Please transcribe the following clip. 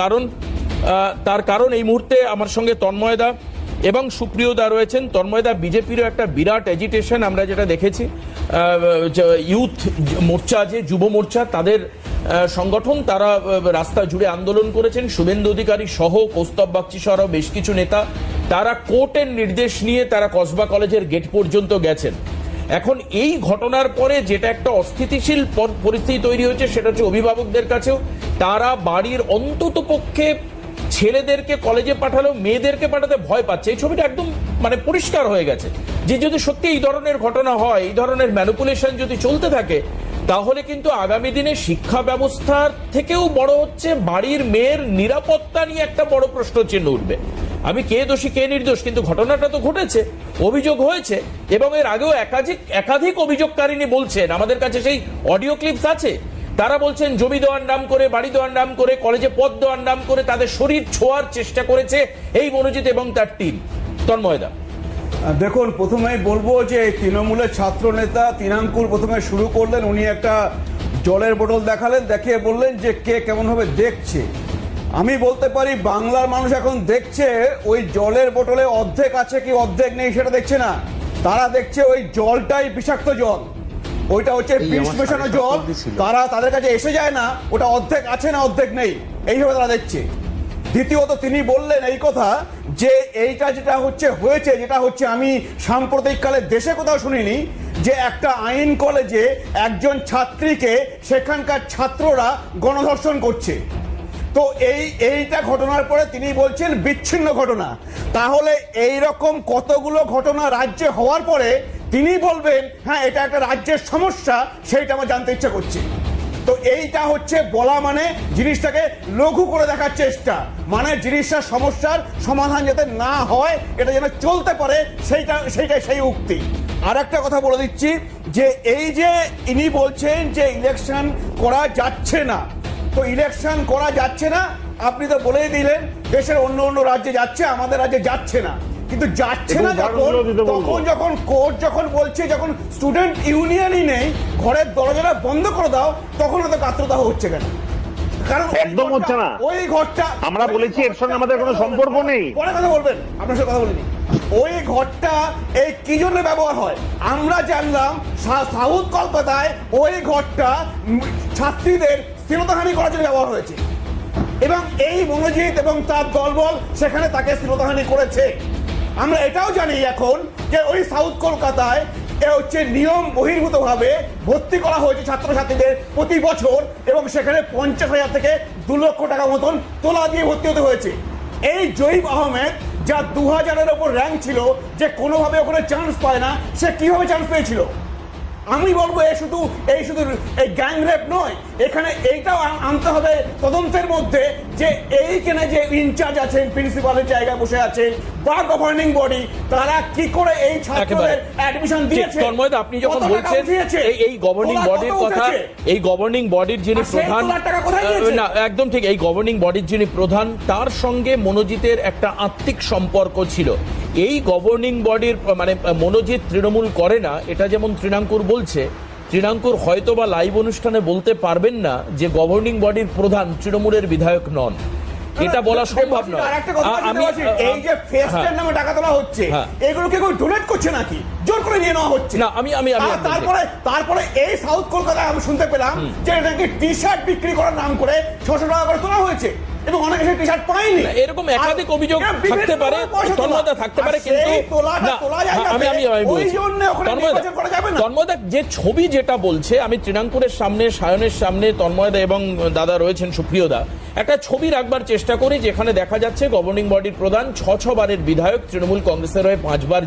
কারণ তার কারণ এই মুহূর্তে আমার সঙ্গে তন্ময়দা এবং সুপ্রিয়দা রয়েছেন। তন্ময়দা, বিজেপিরও একটা বিরাট এজিটেশন আমরা যেটা দেখেছি, ইউথ মোর্চা যে যুব মোর্চা তাদের সংগঠন, তারা রাস্তা জুড়ে আন্দোলন করেছেন। শুভেন্দু অধিকারী সহ কৌস্তব বাগচি সহ বেশ কিছু নেতা তারা কোর্টের নির্দেশ নিয়ে তারা কসবা কলেজের গেট পর্যন্ত গেছেন। এখন এই ঘটনার পরে যেটা একটা অস্থিতিশীল পরিস্থিতি তৈরি হয়েছে সেটা হচ্ছে অভিভাবকদের কাছেও তারা বাড়ির অন্তত পক্ষে ছেলেদেরকে কলেজে পাঠালেও মেয়েদেরকে পাঠাতে ভয় পাচ্ছে। এই ছবিটা একদম মানে পরিষ্কার হয়ে গেছে যে যদি সত্যি এই ধরনের ঘটনা হয়, এই ধরনের ম্যানিপুলেশন যদি চলতে থাকে, তাহলে কিন্তু আগামী দিনে শিক্ষা ব্যবস্থার থেকেও বড় হচ্ছে বাড়ির মেয়ের নিরাপত্তা নিয়ে একটা বড় প্রশ্ন চিহ্ন উঠবে। আমি কে দোষী কে নির্দোষ, কিন্তু ঘটনাটা তো ঘটেছে, অভিযোগ হয়েছে এবং এর আগেও একাধিক অভিযোগকারিনী বলছেন, আমাদের কাছে সেই অডিও ক্লিপস আছে, তারা বলছেন জমি দেওয়ার নাম করে, বাড়ি দেওয়ার নাম করে, কলেজে পদ দেওয়ার নাম করে তাদের শরীর ছোঁয়ার চেষ্টা করেছে এই মনোজিৎ এবং তার টিম। তন্ময়দা, দেখুন, প্রথমেই বলবো যে তৃণমূলের ছাত্র নেতা তৃণাঙ্কুর প্রথমে শুরু করলেন, উনি একটা জলের বোতল দেখালেন, দেখিয়ে বললেন যে কে কেমন ভাবে দেখছে। আমি বলতে পারি বাংলার মানুষ এখন দেখছে ওই জলের বোতলে অর্ধেক আছে কি অর্ধেক নেই সেটা দেখছে না, তারা দেখছে ওই জলটাই বিষাক্ত জল, ওইটা হচ্ছে বিষ মেশানো জল। তারা তাদের কাছে এসে যায় না ওটা অর্ধেক আছে না অর্ধেক নেই, এইভাবে তারা দেখছে। দ্বিতীয়ত তিনি বললেন এই কথা যে এইটা যেটা হয়েছে যেটা হচ্ছে আমি সাম্প্রতিককালে দেশে কোথাও শুনিনি, যে একটা আইন কলেজে একজন ছাত্রীকে সেখানকার ছাত্ররা গণধর্ষণ করছে। তো এইটা ঘটনার পরে তিনি বলছেন বিচ্ছিন্ন ঘটনা। তাহলে এই রকম কতগুলো ঘটনা রাজ্যে হওয়ার পরে তিনি বলবেন হ্যাঁ এটা একটা রাজ্যের সমস্যা, সেইটা আমার জানতে ইচ্ছা করছে। তো এইটা হচ্ছে বলা মানে জিনিসটাকে লঘু করে দেখার চেষ্টা, মানে জিনিসটার সমস্যার সমাধান যাতে না হয়, এটা যেন চলতে পারে সেইটাই সেই উক্তি। আর একটা কথা বলে দিচ্ছি যে এই যে ইনি বলছেন যে ইলেকশন করা যাচ্ছে না, তো ইলেকশন করা যাচ্ছে না আপনি তো বলেই দিলেন, দেশের অন্য রাজ্যে যাচ্ছে, আমাদের রাজ্যে যাচ্ছে না। কিন্তু যাচ্ছে না তখন যখন কোর্ট যখন বলছে, যখন স্টুডেন্ট ইউনিয়নই নেই, ঘরের দরজাটা বন্ধ করে দাও, তখন এত কাতরতা হচ্ছে কেন? কারণ একদম হচ্ছে না। ওই ঘরটা আমরা বলেছি এর সঙ্গে আমাদের কোনো সম্পর্ক নেই। পরে কথা বলবেন, আপনার সাথে কথা বলিনি। ওই ঘরটা এই কি জন্য ব্যবহার হয় আমরা জানলাম, সাউথ কলকাতায় ওই ঘরটা ছাত্রীদের শ্লীলতাহানি করার জন্য ব্যবহার হয়েছে এবং এই মনোজিৎ এবং তার দলবল সেখানে তাকে শ্লীলতাহানি করেছে। আমরা এটাও জানি এখন যে ওই সাউথ কলকাতায় নিয়ম বহির্ভূত ভাবে ভর্তি করা হয়েছে ছাত্রছাত্রীদের প্রতি বছর, এবং সেখানে 50,000 থেকে 2 লক্ষ টাকা মতন তোলা দিয়ে ভর্তি হতে হয়েছে। এই জয়ীব আহমেদ যা 2000-এর ওপর র্যাঙ্ক ছিল, যে কোনোভাবে ওখানে চান্স পায় না, সে কিভাবে চান্স পেয়েছিল? আমি বলবো এই শুধু এই গ্যাং রেপ নয়, এখানে এইটাও আনতে হবে তদন্তের মধ্যে যে এইখানে যে ইনচার্জ আছেন, প্রিন্সিপালের জায়গায় বসে আছেন বা গভর্নিং বডি, তারা কি করে এই ছাত্রদের অ্যাডমিশন দিয়েছে। তন্ময়দা, আপনি যখন বলছেন এই গভর্নিং বডির কথা, এই গভর্নিং বডির যিনি প্রধান, না একদম ঠিক, এই গভর্নিং বডির যিনি প্রধান তার সঙ্গে মনোজিতের একটা আত্মিক সম্পর্ক ছিল। এই গভর্নিং বডির মানে মনোজিৎ তৃণমূল করে না, এটা যেমন তৃণাঙ্কুর বলছে, তৃণাঙ্কুর হয়তো বা লাইভ অনুষ্ঠানে বলতে পারবেন না যে গভর্নিং বডির প্রধান তৃণমূলের বিধায়ক নন, এটা বলা সম্ভব নয়। আমি এই যে ফেস্টের নামে টাকা তোলা হচ্ছে, এগুলোকে কেউ ডোনেট করছে নাকি, জোর করে নিয়ে নেওয়া হচ্ছে না? আমি তারপরে এই সাউথ কলকাতায় আমি শুনতে পেলাম যে এটাকে টি শার্ট বিক্রি করার নাম করে 600 টাকা করে তোলা হয়েছে এবং অনেকে সেই টি শার্ট পায়নি। এরকম একাধিক অভিযোগ থাকতে পারে, তন্ময়দা থাকতে পারে, কিন্তু তন্ময়দা যে ছবি যেটা বলছে, আমি তৃণাঙ্কুরের সামনে, সায়নের সামনে তন্ময়দা এবং দাদা রয়েছেন সুপ্রিয়দা, একটা ছবি রাখবার চেষ্টা করি যেখানে দেখা যাচ্ছে গভর্নিং বডির প্রধান 6 বারের বিধায়ক, তৃণমূল কংগ্রেসের হয়ে 5 বার